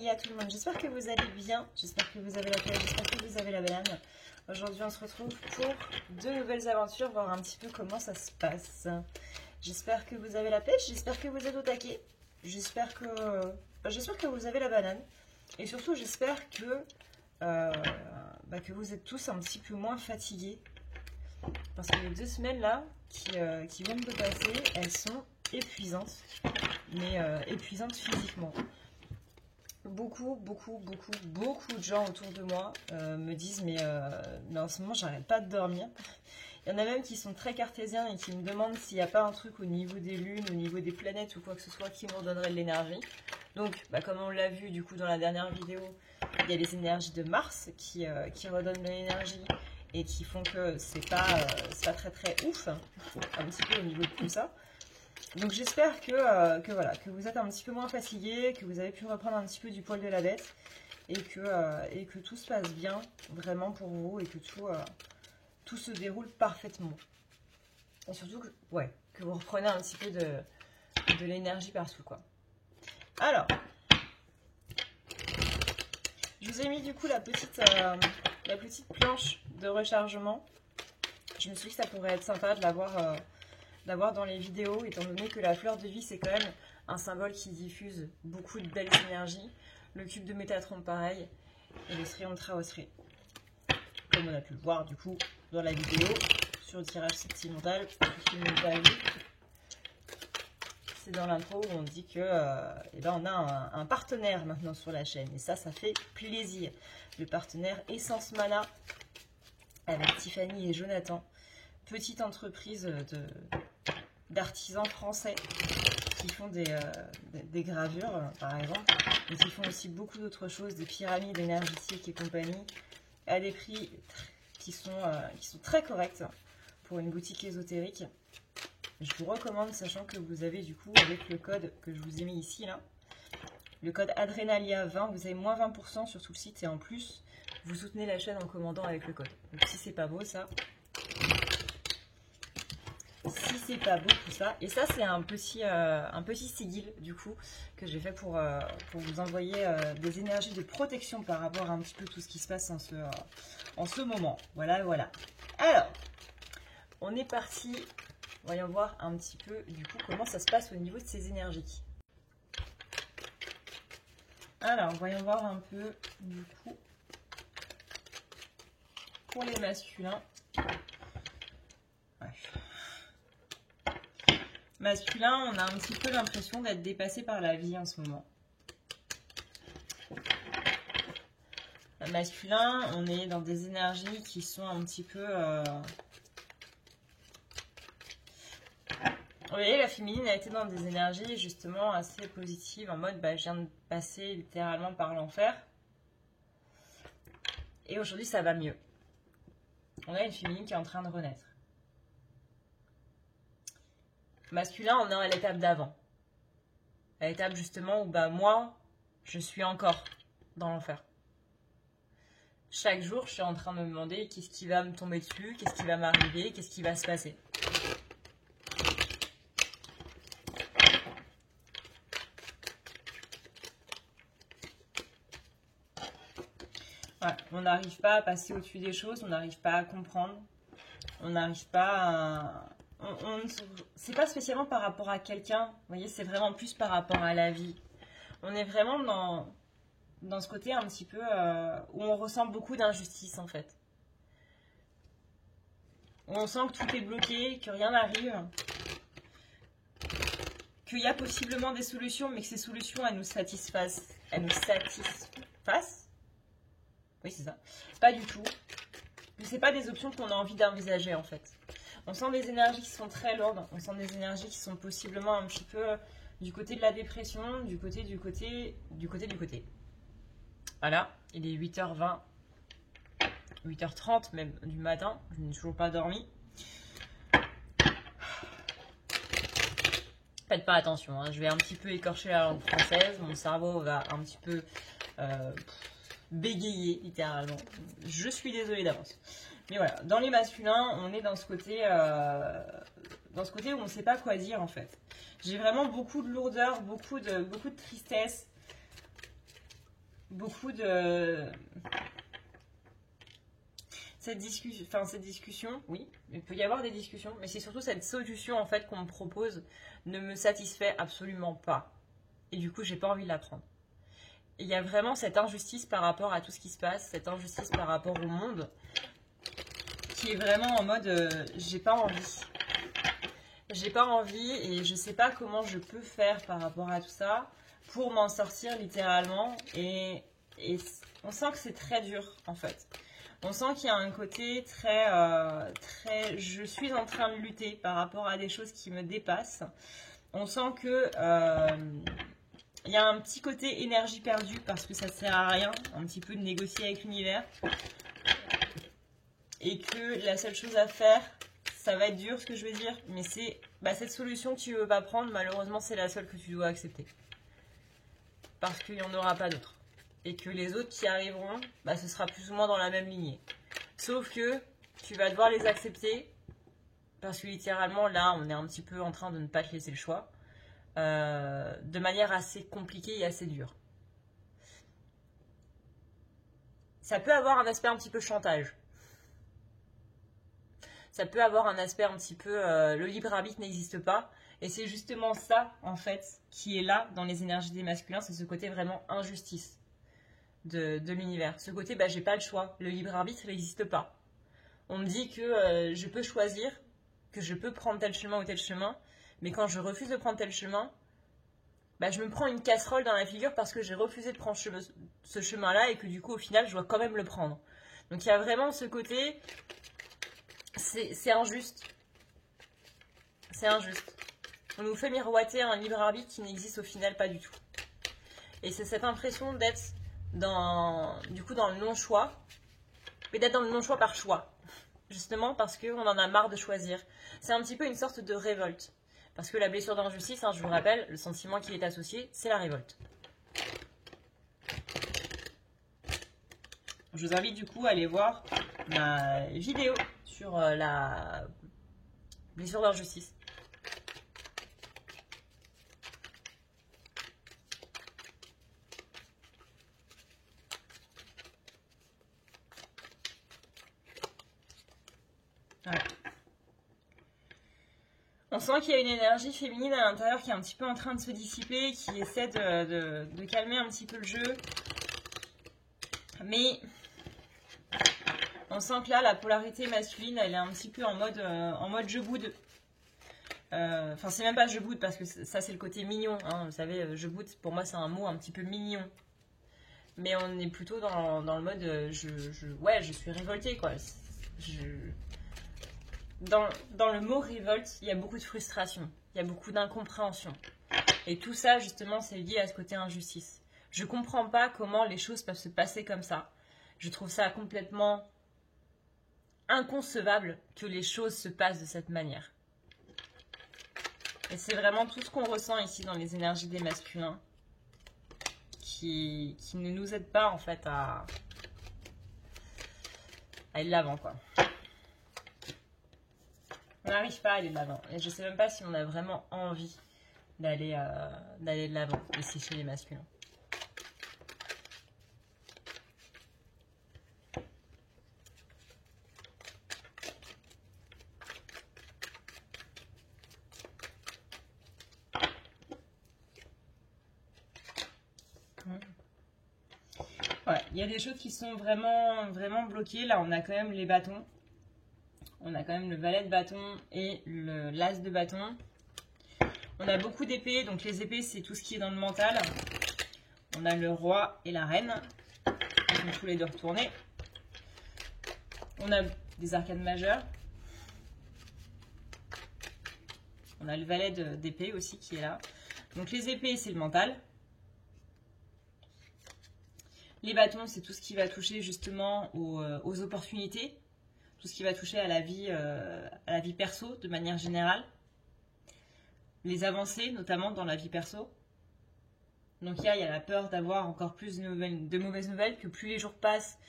à tout le monde, j'espère que vous allez bien, j'espère que vous avez la paix, j'espère que vous avez la banane. Aujourd'hui on se retrouve pour de nouvelles aventures, voir un petit peu comment ça se passe. J'espère que vous avez la pêche, j'espère que vous êtes au taquet, j'espère que vous avez la banane. Et surtout j'espère que vous êtes tous un petit peu moins fatigués. Parce que les 2 semaines là qui viennent de passer, elles sont épuisantes, mais épuisantes physiquement. Beaucoup de gens autour de moi me disent mais en ce moment j'arrête pas de dormir. Il y en a même qui sont très cartésiens et qui me demandent s'il n'y a pas un truc au niveau des lunes, au niveau des planètes ou quoi que ce soit qui me redonnerait de l'énergie. Donc comme on l'a vu du coup dans la dernière vidéo, il y a les énergies de Mars qui redonnent de l'énergie et qui font que c'est pas très ouf un petit peu au niveau de tout ça. Donc j'espère que vous êtes un petit peu moins fatigués, que vous avez pu reprendre un petit peu du poil de la bête et que tout se passe bien vraiment pour vous et que tout se déroule parfaitement. Et surtout que vous reprenez un petit peu de l'énergie partout quoi. Alors, je vous ai mis du coup la petite planche de rechargement. Je me suis dit que ça pourrait être sympa de l'avoir dans les vidéos, étant donné que la fleur de vie, c'est quand même un symbole qui diffuse beaucoup de belles énergies. Le cube de Métatron, pareil. Et le strion de Traosré. Comme on a pu le voir, du coup, dans la vidéo, sur le tirage sentimental, c'est dans l'intro où on dit que on a un partenaire maintenant sur la chaîne. Et ça fait plaisir. Le partenaire Essence Mana, avec Tiffany et Jonathan. Petite entreprise d'artisans français qui font des gravures, par exemple, mais qui font aussi beaucoup d'autres choses, des pyramides énergétiques et compagnie, à des prix qui sont très corrects pour une boutique ésotérique. Je vous recommande, sachant que vous avez du coup, avec le code que je vous ai mis ici, là, le code Adrenalia20, vous avez moins 20% sur tout le site, et en plus, vous soutenez la chaîne en commandant avec le code. Donc si c'est pas beau, ça... Si c'est pas beau tout ça, et ça c'est un petit sigil du coup que j'ai fait pour vous envoyer des énergies de protection par rapport à un petit peu tout ce qui se passe en ce moment. Voilà. Alors, on est parti. Voyons voir un petit peu du coup comment ça se passe au niveau de ces énergies. Alors, voyons voir un peu du coup pour les masculins. Masculin, on a un petit peu l'impression d'être dépassé par la vie en ce moment. Masculin, on est dans des énergies qui sont un petit peu... Vous voyez, la féminine a été dans des énergies justement assez positives, en mode je viens de passer littéralement par l'enfer. Et aujourd'hui, ça va mieux. On a une féminine qui est en train de renaître. Masculin, on est à l'étape d'avant. À l'étape justement où moi, je suis encore dans l'enfer. Chaque jour, je suis en train de me demander qu'est-ce qui va me tomber dessus, qu'est-ce qui va m'arriver, qu'est-ce qui va se passer. Voilà. On n'arrive pas à passer au-dessus des choses, on n'arrive pas à comprendre, on n'arrive pas à... c'est pas spécialement par rapport à quelqu'un, vous voyez, c'est vraiment plus par rapport à la vie. On est vraiment dans ce côté un petit peu où on ressent beaucoup d'injustice en fait. Où on sent que tout est bloqué, que rien n'arrive, qu'il y a possiblement des solutions, mais que ces solutions, elles nous satisfassent. Elles nous satisfassent? Oui, c'est ça. Pas du tout. C'est pas des options qu'on a envie d'envisager en fait. On sent des énergies qui sont très lourdes, on sent des énergies qui sont possiblement un petit peu du côté de la dépression, du côté. Voilà, il est 8h20, 8h30 même du matin, je n'ai toujours pas dormi. Faites pas attention, hein, je vais un petit peu écorcher la langue française, mon cerveau va un petit peu bégayer littéralement. Je suis désolée d'avance. Mais voilà, dans les masculins, on est dans ce côté où on ne sait pas quoi dire en fait. J'ai vraiment beaucoup de lourdeur, beaucoup de tristesse. beaucoup de... Cette discussion, oui, il peut y avoir des discussions, mais c'est surtout cette solution en fait qu'on me propose ne me satisfait absolument pas. Et du coup, j'ai pas envie de la prendre. Il y a vraiment cette injustice par rapport à tout ce qui se passe, cette injustice par rapport au monde, qui est vraiment en mode j'ai pas envie. J'ai pas envie et je sais pas comment je peux faire par rapport à tout ça pour m'en sortir littéralement. Et on sent que c'est très dur en fait. On sent qu'il y a un côté très, je suis en train de lutter par rapport à des choses qui me dépassent. On sent que il y a un petit côté énergie perdue parce que ça sert à rien, un petit peu de négocier avec l'univers. Et que la seule chose à faire, ça va être dur ce que je veux dire, mais c'est cette solution que tu veux pas prendre, malheureusement c'est la seule que tu dois accepter. Parce qu'il n'y en aura pas d'autres. Et que les autres qui arriveront, ce sera plus ou moins dans la même lignée. Sauf que tu vas devoir les accepter, parce que littéralement là on est un petit peu en train de ne pas te laisser le choix, de manière assez compliquée et assez dure. Ça peut avoir un aspect un petit peu chantage. Ça peut avoir un aspect un petit peu le libre arbitre n'existe pas. Et c'est justement ça, en fait, qui est là dans les énergies des masculins. C'est ce côté vraiment injustice de l'univers. Ce côté, j'ai pas le choix. Le libre arbitre, il n'existe pas. On me dit que je peux choisir, que je peux prendre tel chemin ou tel chemin. Mais quand je refuse de prendre tel chemin, je me prends une casserole dans la figure parce que j'ai refusé de prendre ce chemin-là et que du coup, au final, je dois quand même le prendre. Donc il y a vraiment ce côté... C'est injuste. C'est injuste. On nous fait miroiter un libre arbitre qui n'existe au final pas du tout. Et c'est cette impression d'être dans le non-choix, mais d'être dans le non-choix par choix. Justement parce qu'on en a marre de choisir. C'est un petit peu une sorte de révolte. Parce que la blessure d'injustice, je vous rappelle, le sentiment qui est associé, c'est la révolte. Je vous invite du coup à aller voir ma vidéo sur la blessure d'injustice. Voilà. On sent qu'il y a une énergie féminine à l'intérieur qui est un petit peu en train de se dissiper, qui essaie de calmer un petit peu le jeu. Mais on sent que là, la polarité masculine, elle est un petit peu en mode je boude. Enfin, c'est même pas je boude parce que ça, c'est le côté mignon. Hein, vous savez, je boude, pour moi, c'est un mot un petit peu mignon. Mais on est plutôt dans le mode je suis révoltée, quoi. Dans le mot révolte, il y a beaucoup de frustration, il y a beaucoup d'incompréhension. Et tout ça, justement, c'est lié à ce côté injustice. Je comprends pas comment les choses peuvent se passer comme ça. Je trouve ça complètement inconcevable que les choses se passent de cette manière. Et c'est vraiment tout ce qu'on ressent ici dans les énergies des masculins qui ne nous aident pas, en fait, à aller de l'avant, quoi. On n'arrive pas à aller de l'avant. Et je sais même pas si on a vraiment envie d'aller de l'avant ici chez les masculins. Ouais, il y a des choses qui sont vraiment, vraiment bloquées. Là, on a quand même les bâtons. On a quand même le valet de bâton et l'as de bâton. On a beaucoup d'épées. Donc les épées, c'est tout ce qui est dans le mental. On a le roi et la reine. Ils sont tous les deux retournés. On a des arcanes majeures. On a le valet d'épée aussi qui est là. Donc les épées, c'est le mental. Les bâtons, c'est tout ce qui va toucher justement aux opportunités. Tout ce qui va toucher à la vie perso de manière générale. Les avancées, notamment dans la vie perso. Donc il y a la peur d'avoir encore plus de mauvaises nouvelles, que plus les jours passent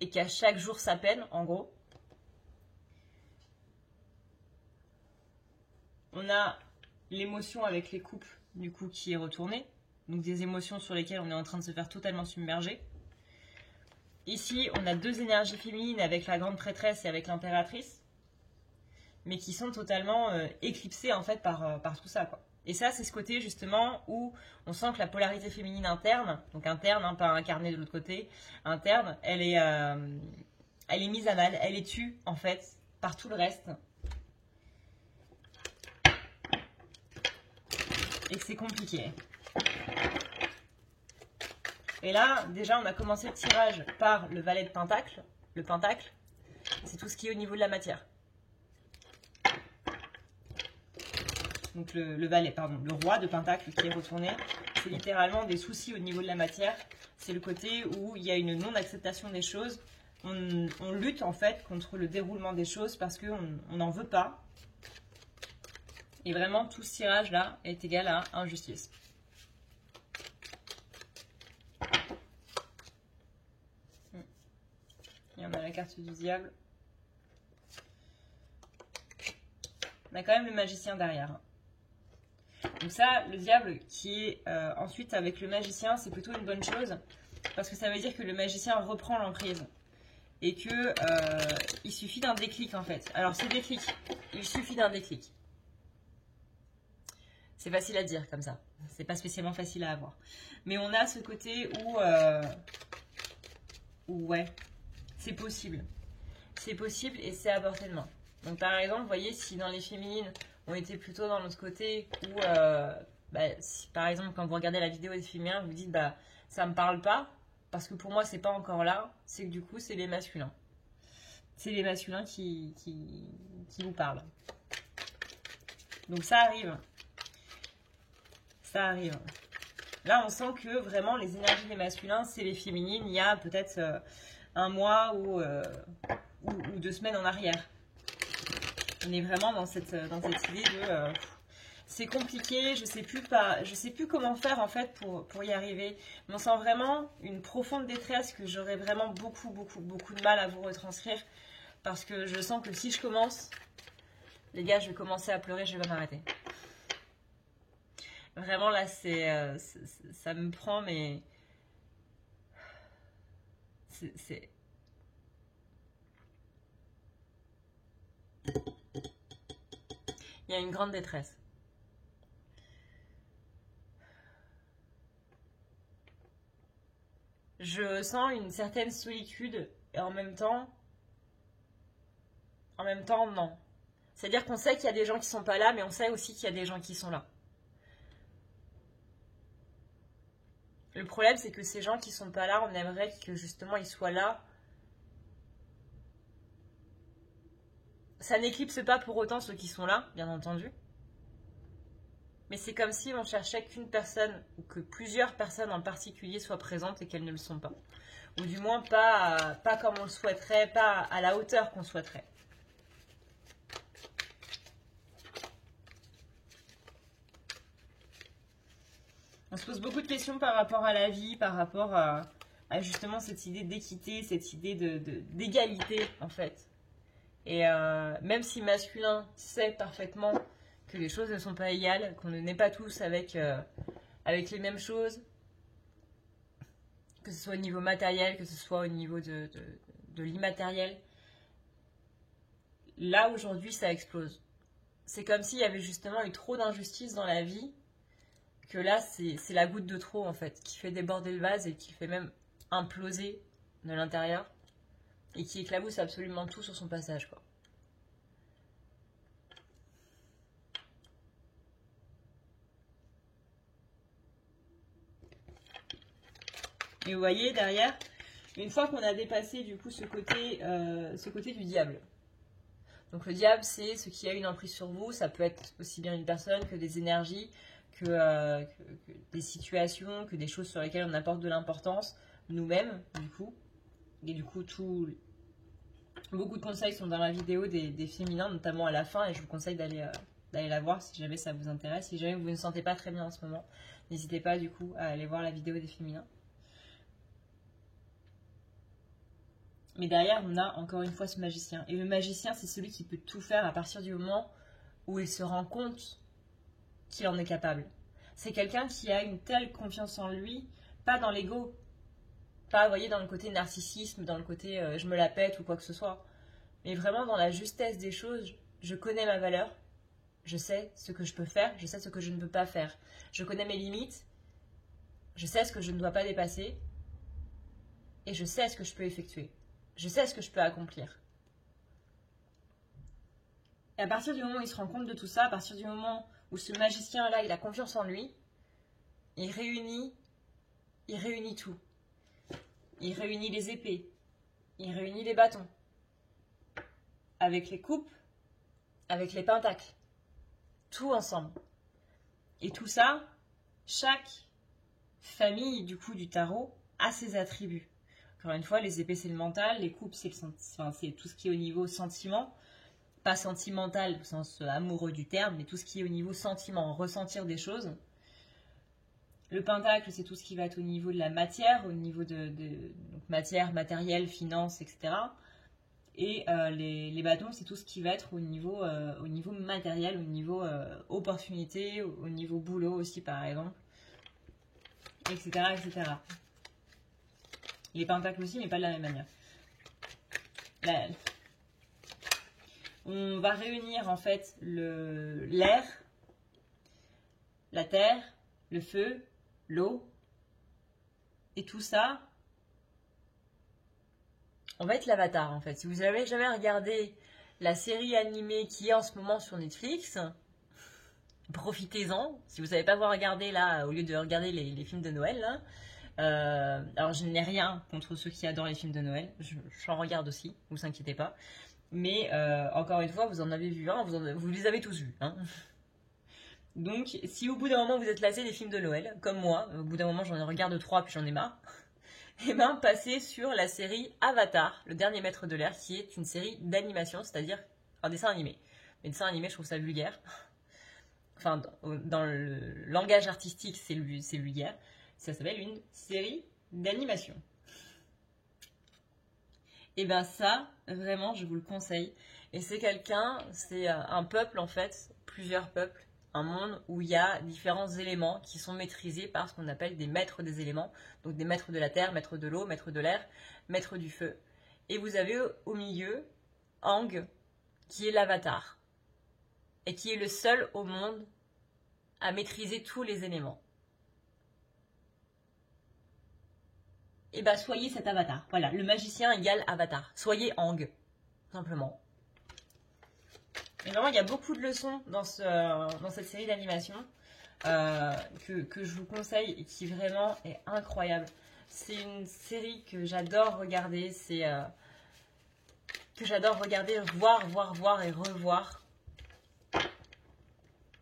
et qu'à chaque jour ça peine, en gros. On a l'émotion avec les couples, du coup, qui est retournée. donc des émotions sur lesquelles on est en train de se faire totalement submerger. Ici, on a deux énergies féminines avec la grande prêtresse et avec l'impératrice, mais qui sont totalement éclipsées en fait par tout ça, quoi. Et ça, c'est ce côté justement où on sent que la polarité féminine interne, donc interne, hein, pas incarnée de l'autre côté, interne, elle est mise à mal, elle est tue en fait par tout le reste. Et que c'est compliqué. Et là, déjà, on a commencé le tirage par le valet de pentacle. Le pentacle, c'est tout ce qui est au niveau de la matière. Donc le valet, pardon, le roi de pentacle qui est retourné, c'est littéralement des soucis au niveau de la matière. C'est le côté où il y a une non-acceptation des choses. On lutte en fait contre le déroulement des choses parce qu'on n'en veut pas. Et vraiment, tout ce tirage-là est égal à injustice. Et on a la carte du diable. On a quand même le magicien derrière. Donc ça, le diable qui est ensuite avec le magicien, c'est plutôt une bonne chose. Parce que ça veut dire que le magicien reprend l'emprise. Et que il suffit d'un déclic en fait. Alors ce déclic, il suffit d'un déclic. C'est facile à dire comme ça. C'est pas spécialement facile à avoir. Mais on a ce côté où ouais, c'est possible. C'est possible et c'est à portée de main. Donc par exemple, vous voyez, si dans les féminines, on était plutôt dans l'autre côté où, si, par exemple, quand vous regardez la vidéo des féminins, vous dites, bah, ça me parle pas, parce que pour moi, c'est pas encore là, c'est que du coup, c'est les masculins. C'est les masculins qui vous parlent. Donc ça arrive. Ça arrive. Là, on sent que vraiment, les énergies des masculins, c'est les féminines, il y a peut-être un mois ou 2 semaines en arrière. On est vraiment dans cette idée de c'est compliqué, je sais plus comment faire en fait pour y arriver. Mais on sent vraiment une profonde détresse que j'aurais vraiment beaucoup de mal à vous retranscrire parce que je sens que si je commence, les gars, je vais commencer à pleurer, je vais m'arrêter. Vraiment là, ça me prend, mais c'est il y a une grande détresse. Je sens une certaine solitude et en même temps, non. C'est-à-dire qu'on sait qu'il y a des gens qui sont pas là, mais on sait aussi qu'il y a des gens qui sont là. Le problème, c'est que ces gens qui sont pas là, on aimerait que justement ils soient là. Ça n'éclipse pas pour autant ceux qui sont là, bien entendu. Mais c'est comme si on cherchait qu'une personne ou que plusieurs personnes en particulier soient présentes et qu'elles ne le sont pas. Ou du moins pas comme on le souhaiterait, pas à la hauteur qu'on souhaiterait. On se pose beaucoup de questions par rapport à la vie, par rapport à justement cette idée d'équité, cette idée d'égalité en fait. Et même si masculin sait parfaitement que les choses ne sont pas égales, qu'on ne naît pas tous avec les mêmes choses, que ce soit au niveau matériel, que ce soit au niveau de l'immatériel, là aujourd'hui ça explose. C'est comme s'il y avait justement eu trop d'injustice dans la vie, que là c'est la goutte de trop en fait, qui fait déborder le vase et qui fait même imploser de l'intérieur, et qui éclabousse absolument tout sur son passage, quoi. Et vous voyez derrière, une fois qu'on a dépassé du coup ce côté du diable. Donc le diable, c'est ce qui a une emprise sur vous. Ça peut être aussi bien une personne que des énergies, que des situations, que des choses sur lesquelles on apporte de l'importance, nous-mêmes du coup. Et du coup, beaucoup de conseils sont dans la vidéo des féminins, notamment à la fin, et je vous conseille d'aller la voir si jamais ça vous intéresse. Si jamais vous ne vous sentez pas très bien en ce moment, n'hésitez pas du coup à aller voir la vidéo des féminins. Mais derrière, on a encore une fois ce magicien. Et le magicien, c'est celui qui peut tout faire à partir du moment où il se rend compte qu'il en est capable. C'est quelqu'un qui a une telle confiance en lui, pas dans l'ego, pas, vous voyez, dans le côté narcissisme, dans le côté je me la pète ou quoi que ce soit, mais vraiment dans la justesse des choses. Je connais ma valeur, je sais ce que je peux faire, je sais ce que je ne peux pas faire. Je connais mes limites, je sais ce que je ne dois pas dépasser, et je sais ce que je peux effectuer. Je sais ce que je peux accomplir. Et à partir du moment où il se rend compte de tout ça, à partir du moment où ce magicien-là, il a confiance en lui, il réunit tout. Il réunit les épées, il réunit les bâtons, avec les coupes, avec les pentacles, tout ensemble. Et tout ça, chaque famille du coup du tarot a ses attributs. Encore une fois, les épées c'est le mental, les coupes c'est tout ce qui est au niveau sentiment, pas sentimental au sens amoureux du terme, mais tout ce qui est au niveau sentiment, ressentir des choses. Le pentacle, c'est tout ce qui va être au niveau de la matière, au niveau de donc matière, matériel, finance, etc. Et les bâtons, c'est tout ce qui va être au niveau matériel, au niveau opportunité, au niveau boulot aussi, par exemple, etc., etc. Les pentacles aussi, mais pas de la même manière. Là, on va réunir en fait l'air, la terre, le feu, l'eau, et tout ça, on va être l'avatar en fait. Si vous n'avez jamais regardé la série animée qui est en ce moment sur Netflix, profitez-en. Si vous ne savez pas voir regarder là, au lieu de regarder les films de Noël, là, alors je n'ai rien contre ceux qui adorent les films de Noël, j'en regarde aussi, ne vous inquiétez pas. Mais encore une fois, vous en avez vu un, vous les avez tous vus. Hein. Donc, si au bout d'un moment vous êtes lassé des films de Noël, comme moi, au bout d'un moment j'en regarde 3 puis j'en ai marre, et bien passez sur la série Avatar, le dernier maître de l'air, qui est une série d'animation, c'est-à-dire un dessin animé. Mais dessin animé, je trouve ça vulgaire. Enfin, dans le langage artistique, c'est vulgaire. Ça s'appelle une série d'animation. Et bien ça, vraiment, je vous le conseille. Et c'est un peuple en fait, plusieurs peuples, un monde où il y a différents éléments qui sont maîtrisés par ce qu'on appelle des maîtres des éléments. Donc des maîtres de la terre, maîtres de l'eau, maîtres de l'air, maîtres du feu. Et vous avez au milieu Aang, qui est l'avatar. Et qui est le seul au monde à maîtriser tous les éléments. Et bah soyez cet avatar. Voilà, le magicien égale avatar. Soyez Aang, simplement. Et vraiment, il y a beaucoup de leçons dans cette série d'animation que je vous conseille et qui vraiment est incroyable. C'est une série que j'adore regarder. Que j'adore regarder, voir et revoir.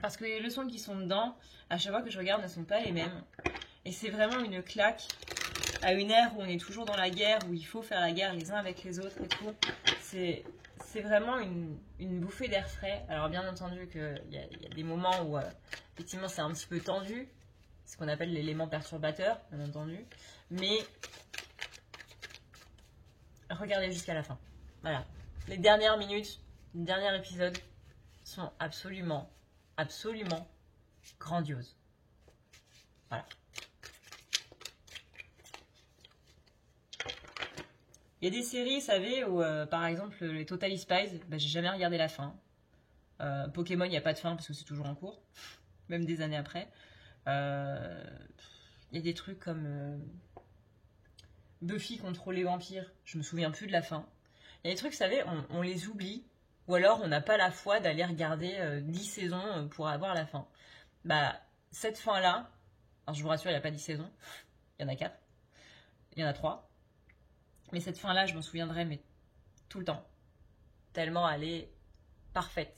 Parce que les leçons qui sont dedans, à chaque fois que je regarde, ne sont pas les mêmes. Et c'est vraiment une claque à une ère où on est toujours dans la guerre, où il faut faire la guerre les uns avec les autres et tout. C'est vraiment une bouffée d'air frais. Alors bien entendu qu'il y a des moments où effectivement c'est un petit peu tendu, ce qu'on appelle l'élément perturbateur, bien entendu. Mais regardez jusqu'à la fin. Voilà. Les dernières minutes, le dernier épisode sont absolument grandioses. Voilà. Il y a des séries, vous savez, où par exemple les Totally Spies, bah, j'ai jamais regardé la fin. Pokémon, il n'y a pas de fin parce que c'est toujours en cours, même des années après. Il y a des trucs comme Buffy contre les vampires, je me souviens plus de la fin. Il y a des trucs, vous savez, on les oublie, ou alors on n'a pas la foi d'aller regarder 10 saisons pour avoir la fin. Bah, cette fin-là, alors je vous rassure, il n'y a pas 10 saisons, il y en a 4, il y en a 3. Mais cette fin-là, je m'en souviendrai, mais tout le temps. Tellement elle est parfaite.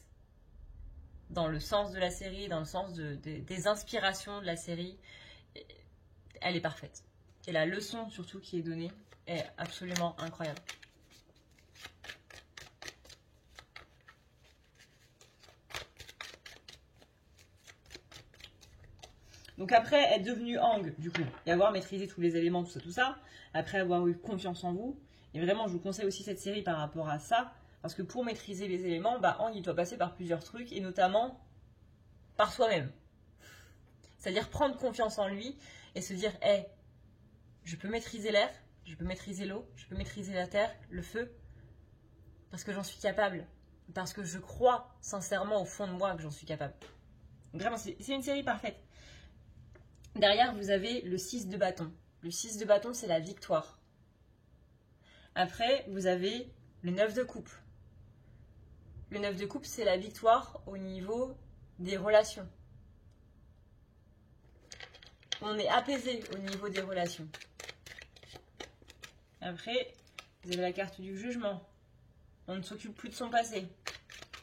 Dans le sens de la série, dans le sens des inspirations de la série, elle est parfaite. Et la leçon, surtout, qui est donnée, est absolument incroyable. Donc après être devenu Aang, du coup, et avoir maîtrisé tous les éléments, tout ça, après avoir eu confiance en vous, et vraiment je vous conseille aussi cette série par rapport à ça, parce que pour maîtriser les éléments, bah, Aang il doit passer par plusieurs trucs, et notamment par soi-même. C'est-à-dire prendre confiance en lui et se dire, hey, je peux maîtriser l'air, je peux maîtriser l'eau, je peux maîtriser la terre, le feu, parce que j'en suis capable. Parce que je crois sincèrement au fond de moi que j'en suis capable. Vraiment, c'est une série parfaite. Derrière, vous avez le 6 de bâton. Le 6 de bâton, c'est la victoire. Après, vous avez le 9 de coupe. Le 9 de coupe, c'est la victoire au niveau des relations. On est apaisé au niveau des relations. Après, vous avez la carte du jugement. On ne s'occupe plus de son passé.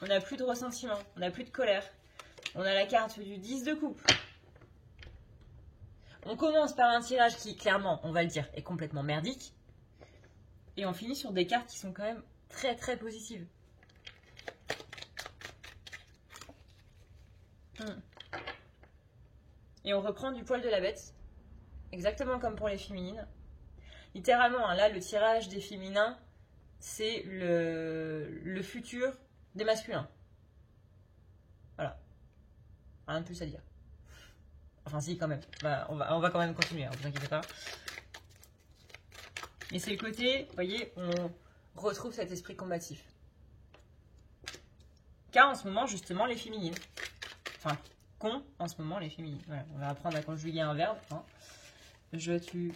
On n'a plus de ressentiment. On n'a plus de colère. On a la carte du 10 de coupe. On commence par un tirage qui, clairement, on va le dire, est complètement merdique. Et on finit sur des cartes qui sont quand même très très positives. Et on reprend du poil de la bête. Exactement comme pour les féminines. Littéralement, hein, là, le tirage des féminins, c'est le futur des masculins. Voilà. Rien de plus à dire. Enfin, si, quand même. Bah, on va quand même continuer, hein, vous inquiétez pas. Mais c'est le côté, vous voyez, on retrouve cet esprit combatif. Car en ce moment, justement, les féminines. Enfin, qu'ont en ce moment les féminines. Voilà, on va apprendre à conjuguer un verbe. Hein. Je, tu.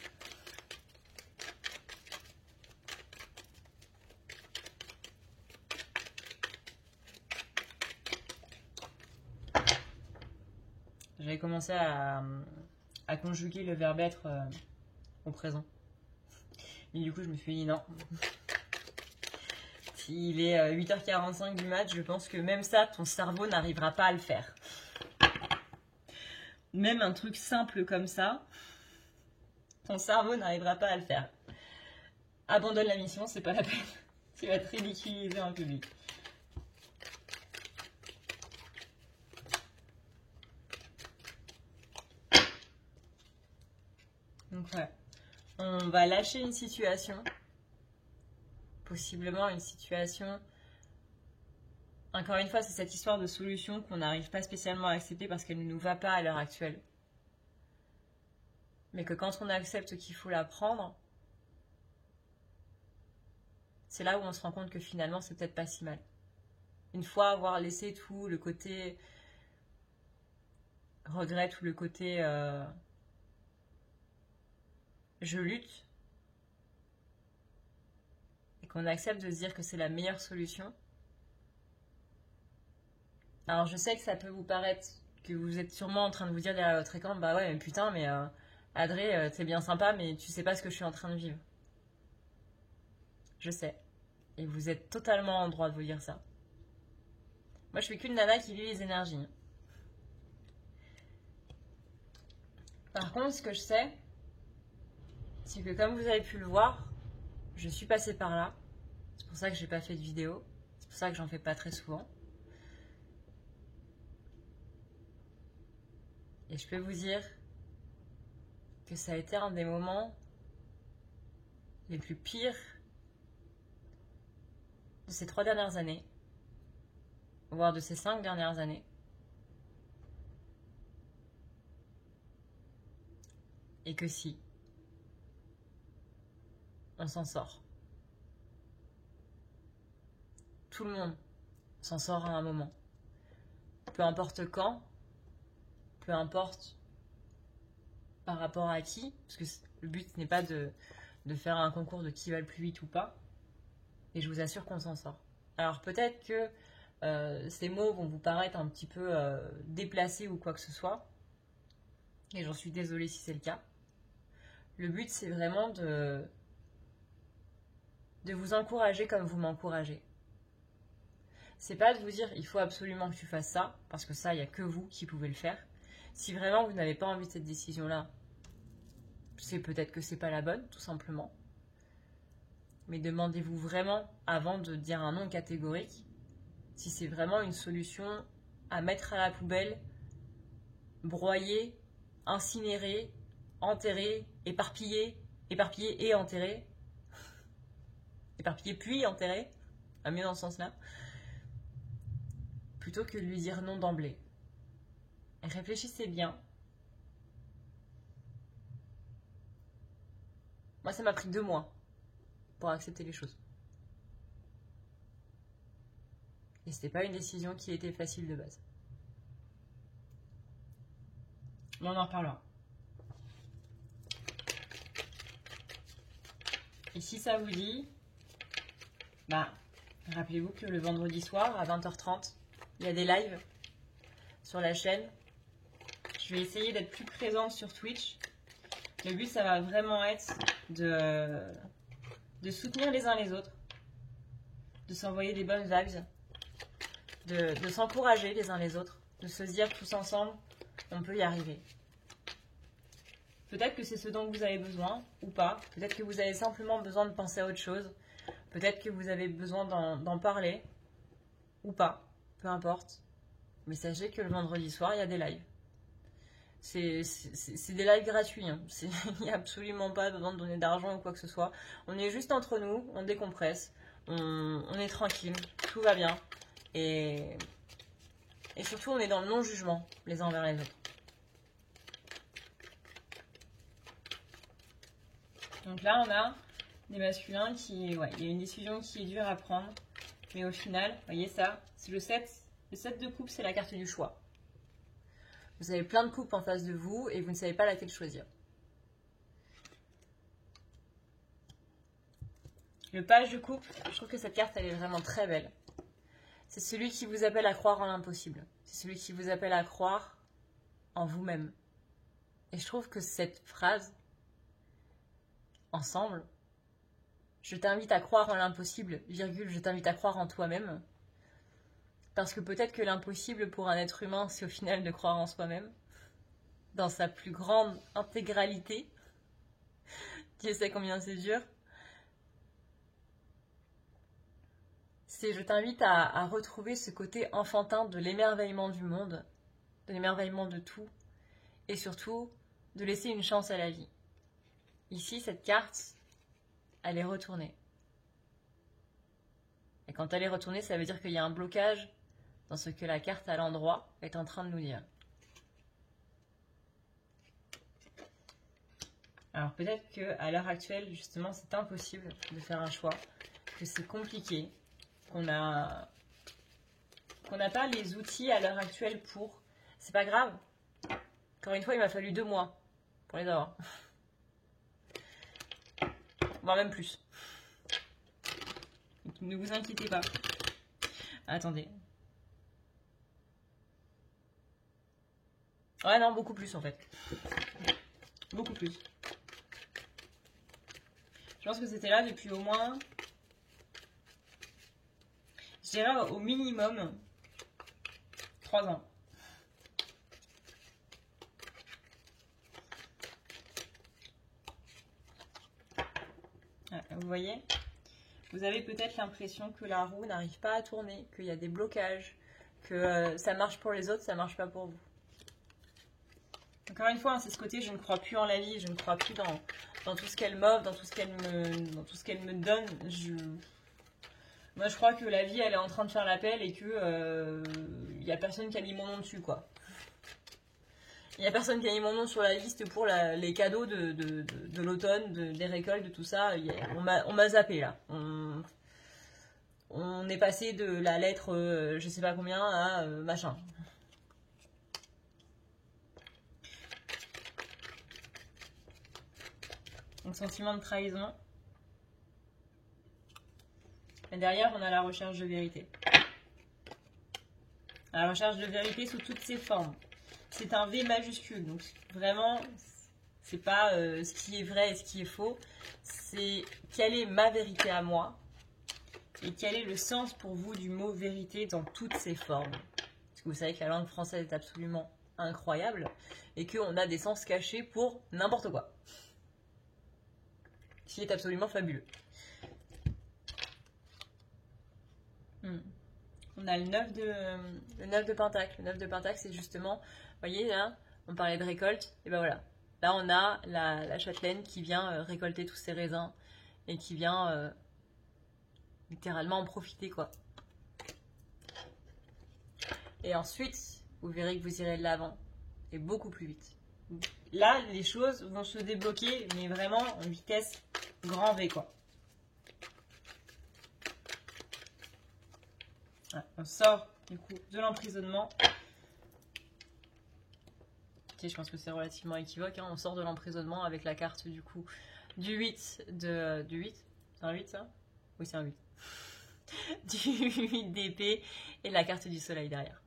J'avais commencé à conjuguer le verbe être au présent. Et du coup, je me suis dit non. S'il est 8h45 du match, je pense que même ça, ton cerveau n'arrivera pas à le faire. Même un truc simple comme ça, ton cerveau n'arrivera pas à le faire. Abandonne la mission, c'est pas la peine. Tu vas te ridiculiser en public. Donc ouais, on va lâcher une situation, possiblement une situation. Encore une fois, c'est cette histoire de solution qu'on n'arrive pas spécialement à accepter parce qu'elle ne nous va pas à l'heure actuelle. Mais que quand on accepte qu'il faut la prendre, c'est là où on se rend compte que finalement, c'est peut-être pas si mal. Une fois avoir laissé tout le côté regret, tout le côté je lutte, et qu'on accepte de se dire que c'est la meilleure solution. Alors je sais que ça peut vous paraître, que vous êtes sûrement en train de vous dire derrière votre écran, bah ouais mais putain mais Adré, t'es bien sympa mais tu sais pas ce que je suis en train de vivre. Je sais. Et vous êtes totalement en droit de vous dire ça. Moi je suis qu'une nana qui vit les énergies. Par contre ce que je sais, c'est que comme vous avez pu le voir, je suis passée par là. C'est pour ça que j'ai pas fait de vidéo. C'est pour ça que j'en fais pas très souvent. Et je peux vous dire que ça a été un des moments les plus pires de ces 3 dernières années, voire de ces 5 dernières années. Et que si, on s'en sort. Tout le monde s'en sort à un moment. Peu importe quand, peu importe par rapport à qui, parce que le but n'est pas de faire un concours de qui va le plus vite ou pas, et je vous assure qu'on s'en sort. Alors peut-être que ces mots vont vous paraître un petit peu déplacés ou quoi que ce soit, et j'en suis désolée si c'est le cas. Le but c'est vraiment de vous encourager comme vous m'encouragez. C'est pas de vous dire il faut absolument que tu fasses ça, parce que ça, il n'y a que vous qui pouvez le faire. Si vraiment vous n'avez pas envie de cette décision-là, c'est peut-être que c'est pas la bonne, tout simplement. Mais demandez-vous vraiment, avant de dire un non catégorique, si c'est vraiment une solution à mettre à la poubelle, broyer, incinérer, enterrer, éparpiller et enterrer. Éparpiller puis enterrer, mieux dans ce sens-là. Plutôt que de lui dire non d'emblée. Réfléchissez bien. Moi, ça m'a pris 2 mois pour accepter les choses. Et c'était pas une décision qui était facile de base. Mais on en reparlera. Et si ça vous dit, bah, rappelez-vous que le vendredi soir, à 20h30, il y a des lives sur la chaîne. Je vais essayer d'être plus présente sur Twitch. Le but, ça va vraiment être de soutenir les uns les autres, de s'envoyer des bonnes vibes, de s'encourager les uns les autres, de se dire tous ensemble, on peut y arriver. Peut-être que c'est ce dont vous avez besoin ou pas. Peut-être que vous avez simplement besoin de penser à autre chose. Peut-être que vous avez besoin d'en parler ou pas. Peu importe. Mais sachez que le vendredi soir, il y a des lives. C'est des lives gratuits. Hein. Il n'y a absolument pas besoin de donner d'argent ou quoi que ce soit. On est juste entre nous, on décompresse, on est tranquille, tout va bien. Et surtout, on est dans le non-jugement les uns envers les autres. Donc là, on a des masculins qui... Ouais, il y a une décision qui est dure à prendre. Mais au final, vous voyez ça, c'est le 7. Le 7 de coupe, c'est la carte du choix. Vous avez plein de coupes en face de vous et vous ne savez pas laquelle choisir. Le page de coupe, je trouve que cette carte, elle est vraiment très belle. C'est celui qui vous appelle à croire en l'impossible. C'est celui qui vous appelle à croire en vous-même. Et je trouve que cette phrase, ensemble, je t'invite à croire en l'impossible, virgule, je t'invite à croire en toi-même. Parce que peut-être que l'impossible pour un être humain, c'est au final de croire en soi-même, dans sa plus grande intégralité. Dieu sait combien c'est dur. C'est je t'invite à retrouver ce côté enfantin de l'émerveillement du monde, de l'émerveillement de tout, et surtout de laisser une chance à la vie. Ici, cette carte, elle est retournée. Et quand elle est retournée, ça veut dire qu'il y a un blocage dans ce que la carte à l'endroit est en train de nous dire. Alors peut-être qu'à l'heure actuelle, justement, c'est impossible de faire un choix, que c'est compliqué, qu'on n'a pas les outils à l'heure actuelle pour... C'est pas grave. Encore une fois, il m'a fallu 2 mois pour les avoir. Voire même plus. Donc, ne vous inquiétez pas. Attendez. Ouais, non, beaucoup plus en fait. Beaucoup plus. Je pense que c'était là depuis au moins... Je dirais au minimum 3 ans. Vous voyez, vous avez peut-être l'impression que la roue n'arrive pas à tourner, qu'il y a des blocages, que ça marche pour les autres, ça marche pas pour vous. Encore une fois, c'est ce côté, je ne crois plus en la vie, je ne crois plus dans tout ce qu'elle m'offre, dans tout ce qu'elle me donne. Moi, je crois que la vie, elle est en train de faire l'appel et que y a personne qui a mis mon nom dessus, quoi. Il n'y a personne qui a mis mon nom sur la liste pour les cadeaux de l'automne, des récoltes, de tout ça. On m'a zappé, là. On est passé de la lettre je sais pas combien à machin. Donc, sentiment de trahison. Et derrière, on a la recherche de vérité. La recherche de vérité sous toutes ses formes. C'est un V majuscule, donc vraiment, c'est pas ce qui est vrai et ce qui est faux, c'est quelle est ma vérité à moi et quel est le sens pour vous du mot vérité dans toutes ses formes. Parce que vous savez que la langue française est absolument incroyable et qu'on a des sens cachés pour n'importe quoi. Ce qui est absolument fabuleux. On a le 9 de Pentacle. Le 9 de Pentacle, c'est justement... Vous voyez, là, on parlait de récolte, et ben voilà. Là, on a la châtelaine qui vient récolter tous ces raisins et qui vient littéralement en profiter, quoi. Et ensuite, vous verrez que vous irez de l'avant et beaucoup plus vite. Là, les choses vont se débloquer, mais vraiment en vitesse grand V, quoi. Voilà, on sort, du coup, de l'emprisonnement. Ok, je pense que c'est relativement équivoque, hein. On sort de l'emprisonnement avec la carte, du coup, du 8 du 8. C'est un 8, ça? Oui, c'est un 8. Du 8 d'épée et la carte du soleil derrière.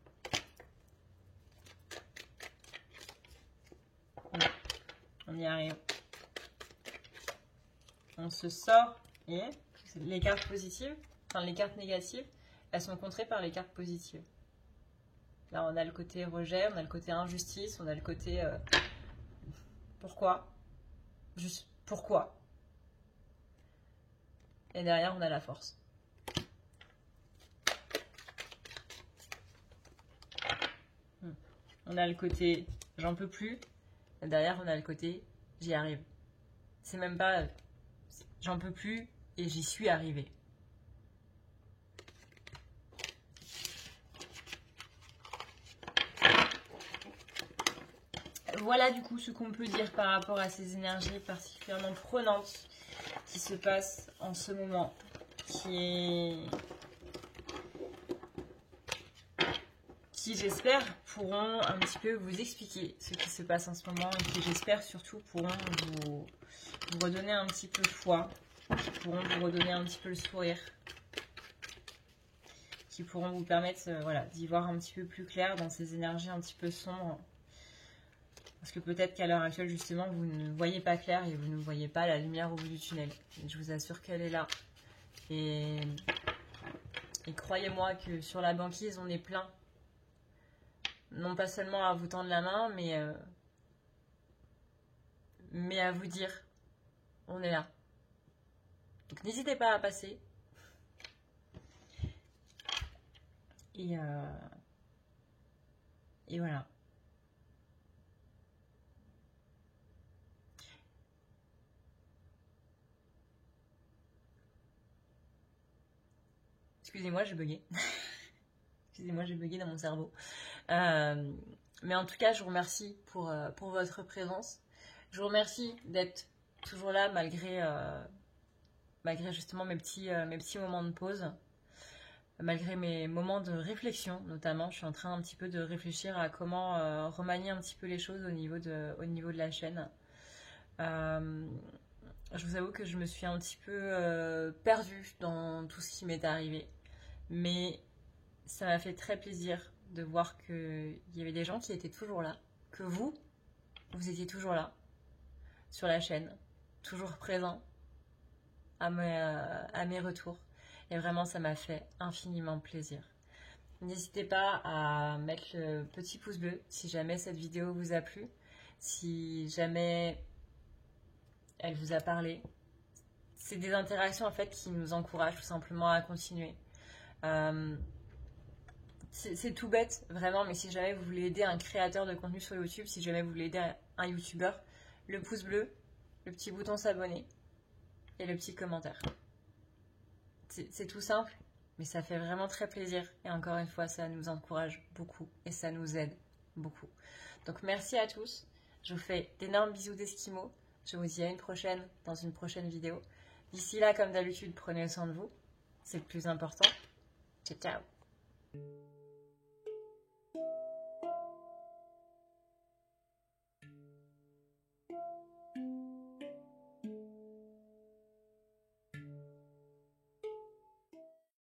On y arrive. On se sort et les cartes positives, enfin les cartes négatives, elles sont contrées par les cartes positives. Là, on a le côté rejet, on a le côté injustice, on a le côté pourquoi, juste pourquoi. Et derrière, on a la force. On a le côté j'en peux plus. Et derrière, on a le côté j'y arrive. C'est même pas j'en peux plus et j'y suis arrivé. Voilà du coup ce qu'on peut dire par rapport à ces énergies particulièrement prenantes qui se passent en ce moment, qui j'espère pourront un petit peu vous expliquer ce qui se passe en ce moment et qui j'espère surtout pourront vous redonner un petit peu de foi, qui pourront vous redonner un petit peu le sourire, qui pourront vous permettre voilà, d'y voir un petit peu plus clair dans ces énergies un petit peu sombres. Parce que peut-être qu'à l'heure actuelle, justement, vous ne voyez pas clair et vous ne voyez pas la lumière au bout du tunnel. Et je vous assure qu'elle est là. Et croyez-moi que sur la banquise, on est plein. Non pas seulement à vous tendre la main, mais à vous dire, on est là. Donc n'hésitez pas à passer. Et voilà. Excusez-moi, j'ai bugué. Excusez-moi, j'ai bugué dans mon cerveau. Mais en tout cas, je vous remercie pour votre présence. Je vous remercie d'être toujours là malgré justement mes petits moments de pause. Malgré mes moments de réflexion, notamment. Je suis en train un petit peu de réfléchir à comment remanier un petit peu les choses au niveau de la chaîne. Je vous avoue que je me suis un petit peu perdue dans tout ce qui m'est arrivé. Mais ça m'a fait très plaisir de voir qu'il y avait des gens qui étaient toujours là, que vous étiez toujours là, sur la chaîne, toujours présents à mes retours. Et vraiment, ça m'a fait infiniment plaisir. N'hésitez pas à mettre le petit pouce bleu si jamais cette vidéo vous a plu, si jamais elle vous a parlé. C'est des interactions en fait qui nous encouragent tout simplement à continuer. C'est tout bête, vraiment, mais si jamais vous voulez aider un créateur de contenu sur YouTube, si jamais vous voulez aider un YouTuber, le pouce bleu, le petit bouton s'abonner et le petit commentaire. C'est tout simple, mais ça fait vraiment très plaisir. Et encore une fois, ça nous encourage beaucoup et ça nous aide beaucoup. Donc merci à tous. Je vous fais d'énormes bisous d'Esquimaux. Je vous dis à une prochaine dans une prochaine vidéo. D'ici là, comme d'habitude, prenez soin de vous. C'est le plus important. Ciao, ciao.